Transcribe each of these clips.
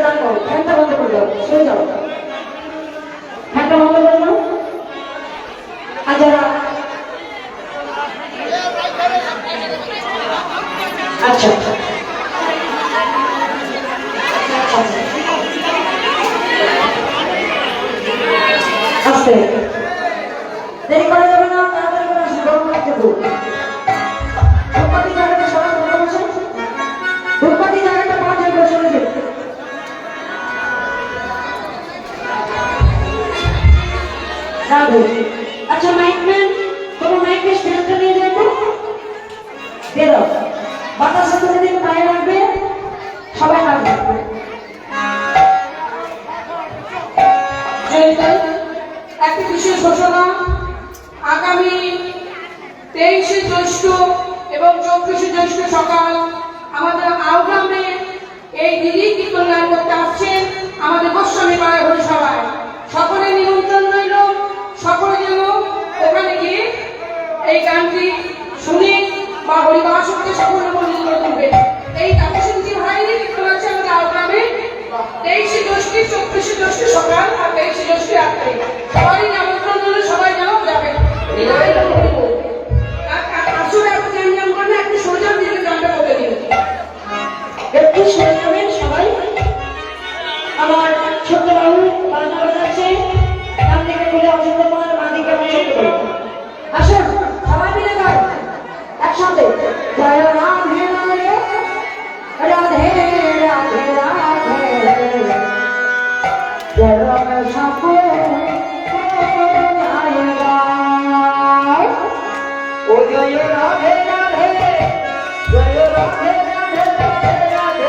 গান করো, ফ্যানটা বন্ধ করে দাও, শুয়ে যাও, ফ্যানটা বন্ধ করে দাও। আর যারা আচ্ছা আস্তে দেরি করা যাবে না, তাড়াতাড়ি করে আসুন, গরম লাগছে খুব। ধূপকাঠি জায়গাটা সবাই বন্ধ বসে, ধূপকাঠি জায়গাটা পাওয়া যাবে, চলে যাবে। আচ্ছা মাইকম্যান, তোমার মাইকের স্ট্যান্ডটা নিয়ে যাবো, দিয়ে দাও। বাতাসের সাথে দিকে পায়ে রাখবে, সবাই রাখবে। একটি বিশেষ ঘোষণা, আগামী 23শে জ্যৈষ্ঠ এবং 24শে জ্যৈষ্ঠ সকাল আমাদের আউগ্রামে এই দিদি কীর্তন গান করতে আসছেন আমাদের গোস্বামী পাড়ায় হরিসভায়। সকলে নিমন্ত্রণ রইল, সকলে যেন ওখানে গিয়ে এই গানটি শুনে বা হরিবাসনকে সকলে মন্দির করে তুলবে। এই কাপুসিঞ্চি ভাইয়েরই কীর্তন আছে আমাদের আউগ্রামে 23শে জ্যৈষ্ঠ, 24শে জ্যৈষ্ঠ সকাল আর 23শে জ্যৈষ্ঠ রাত্রে। সবারই আমন্ত্রণ হলে সবাই যেন যাবে। আসলে আপনি জ্যাম করেন, একটু সোজা দিকে গানটা বলে দিন, একটু সরে যাবেন সবাই। আমার ছোট্ট বাবু বাজনা বাজাচ্ছে, ডান দিকে খুলে অসুবিধা পড়ার, বাঁ দিকে আমার ছোট্ট বাবু। আসুন সবাই মিলে গান একসাথে, জয় রাধে রাধে রাধে রাধে রাধে জয় রাধে সাপো ও জয় রাধে রাধে জয় রাধে রাধে রাধে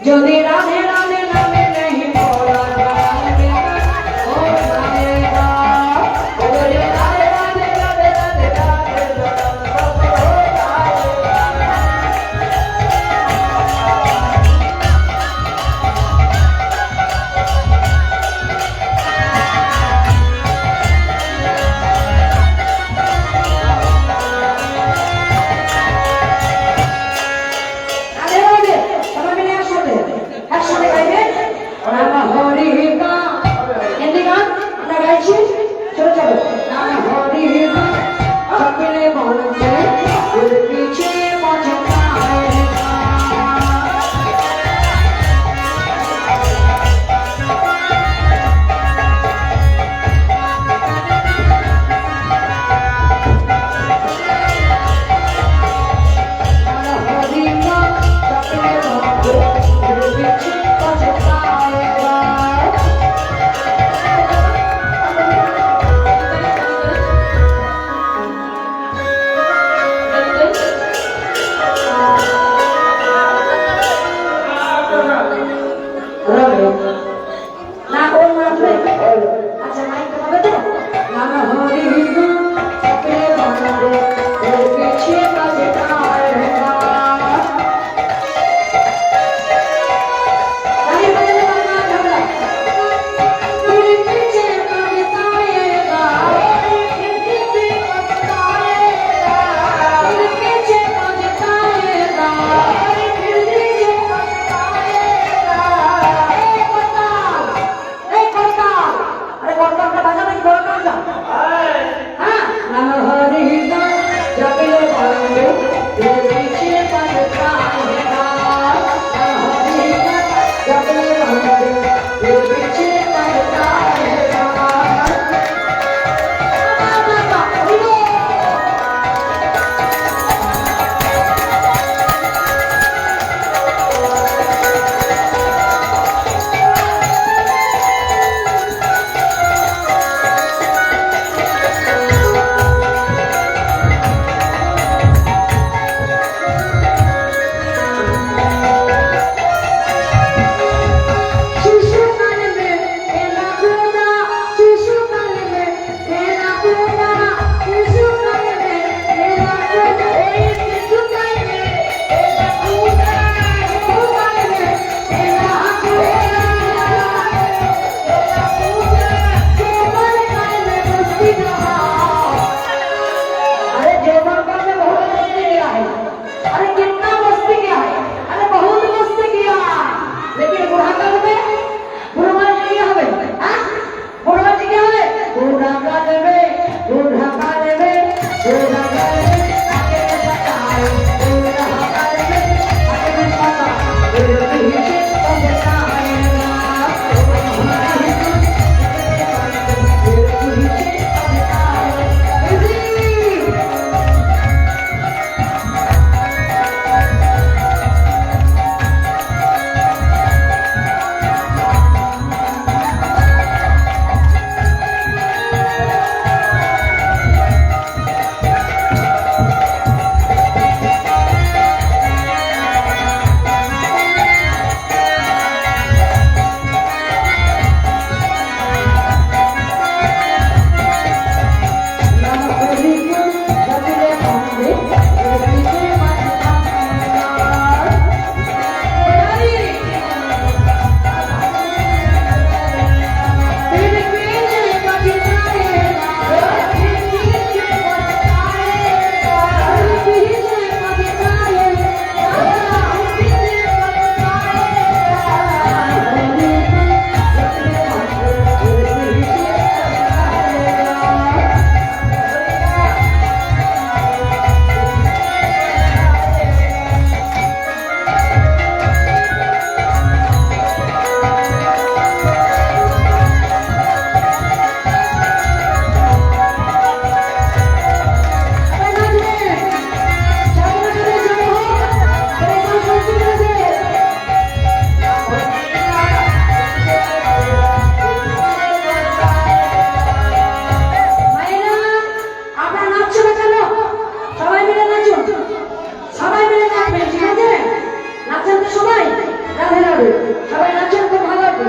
যদি রাধে রাধে নামে नहीं बोला राधे ओ राधे ओ राधे राधे राधे राधे राधे রাধে রাধে সবাই মিলে একসাথে সবাই রাধে রাধে, সবাই নাচুন, খুব ভালো লাগবে,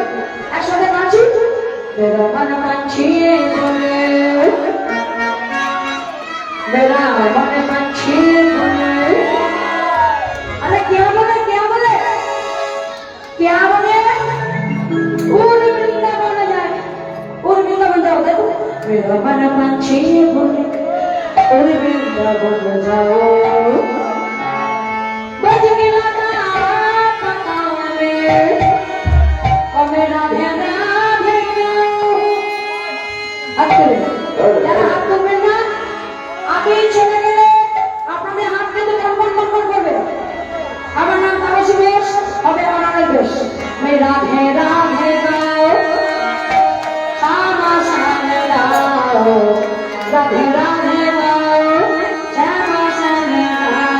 একসাথে নাচি। मेरा मन पंछी बोले, मेरा मन पंछी बोले। अरे क्या बोले, क्या बोले, क्या बोले? उड़ वृंदावन जाए, उड़ वृंदावन जाओ, देखो मेरा मन पंछी बोले, उड़ वृंदावन जाओ। बज गया पताओ में, और मेरा ध्यान যারা হাত তুলবেন না, আপনি চলে গেলে আপনাদের হাত কিন্তু কনকন কনকন করবে। আমার নাম তাপসী বেশ, হবে আমার বেশ। मैं राधे राधे गाओ, श्यामा श्याम गाओ, राधे राधे गाओ, श्यामा श्याम गाओ।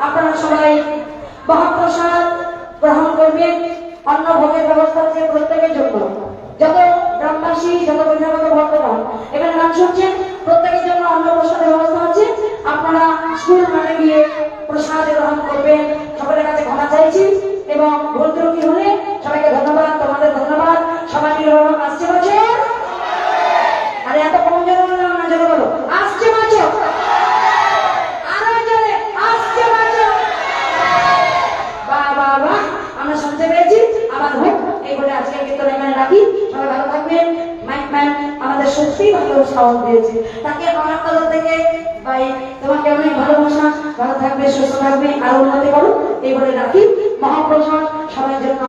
আপনারা সবাই মহাপ্রসাদ গ্রহণ করবেন। অন্ন ভোগের ব্যবস্থা আছে প্রত্যেকের জন্য। যত গ্রামবাসী, যত বহিরাগত ভক্তগণ এখানে গান শুনছেন, প্রত্যেকের জন্য অন্ন প্রসাদের ব্যবস্থা আছে। আপনারা স্কুল মানে গিয়ে প্রসাদ গ্রহণ করবেন। সকলের কাছে ক্ষমা চাইছি এবং ভুল ত্রুটি হলে সবাইকে ধন্যবাদ। তোমাদের ধন্যবাদ। সবাই মিলে আসছে বছর। আরে এত কম জন না, জোরে বলো আসছে বছর। আরো জোরে আসছে বছর। বাহ বাহ বাহ, আমরা শুনতে পেরেছি। আবার হোক এই বলে আজকে কীর্তন এখানে রাখি। সবাই ভালো থাকবেন। মাইক ম্যান আমাদের সত্যি ভালো সাউন্ড দিয়েছে, তাকে আমার তরফ থেকে ভাই তোমাকে অনেক ভালোবাসা। ভালো থাকবে, সুস্থ থাকবে, আর উন্নতি করো এই বলে রাখি। মহাপ্রসাদ সবার জন্য।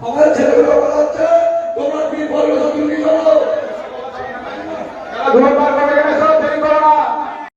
আমার ছেলেগুলো বলা হচ্ছে তোমরা কি বলছো তুমি কি করো?